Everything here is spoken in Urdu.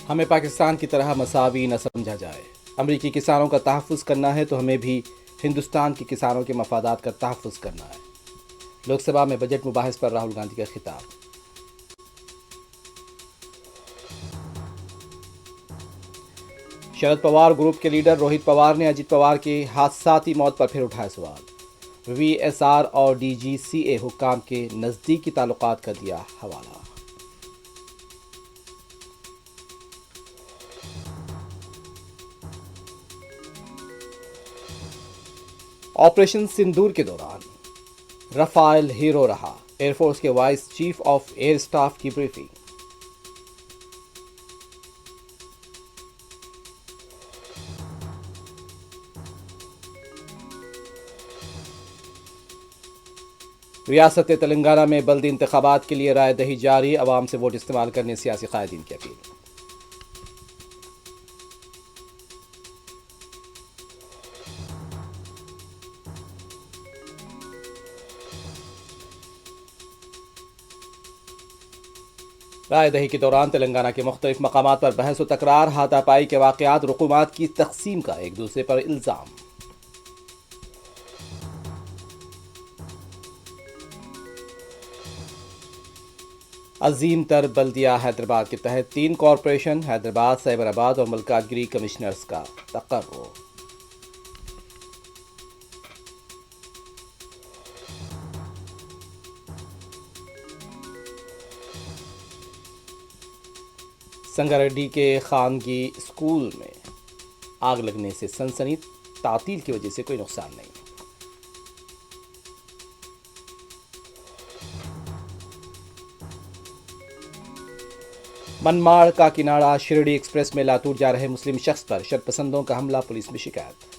ہمیں پاکستان کی طرح مساوی نہ سمجھا جائے۔ امریکی کسانوں کا تحفظ کرنا ہے تو ہمیں بھی ہندوستان کے کسانوں کے مفادات کا تحفظ کرنا ہے۔ لوک سبھا میں بجٹ مباحث پر راہل گاندھی کا خطاب۔ شرد پوار گروپ کے لیڈر روہت پوار نے اجیت پوار کی حادثاتی موت پر پھر اٹھایا سوال۔ وی ایس آر اور ڈی جی سی اے حکام کے نزدیکی تعلقات کا دیا حوالہ۔ آپریشن سندور کے دوران رفائل ہیرو رہا، ایئر فورس کے vice chief of air staff کی بریفنگ۔ ریاست تلنگانہ میں بلدی انتخابات کے لیے رائے دہی جاری، عوام سے ووٹ استعمال کرنے سیاسی قائدین کی اپیل۔ رائے دہی کے دوران تلنگانہ کے مختلف مقامات پر بحث و تکرار، ہاتھا پائی کے واقعات، رقومات کی تقسیم کا ایک دوسرے پر الزام۔ عظیم تر بلدیہ حیدرآباد کے تحت 3 کارپوریشن حیدرآباد، سائبر آباد اور ملکات گیری کمشنرز کا تقرر۔ سنگاریڈی کے خانگی اسکول میں آگ لگنے سے سنسنی، تعطیل کی وجہ سے کوئی نقصان نہیں۔ منماڑ کاکیناڑا شرڈی ایکسپریس میں لاتور جا رہے مسلم شخص پر شرپسندوں کا حملہ، پولیس میں شکایت۔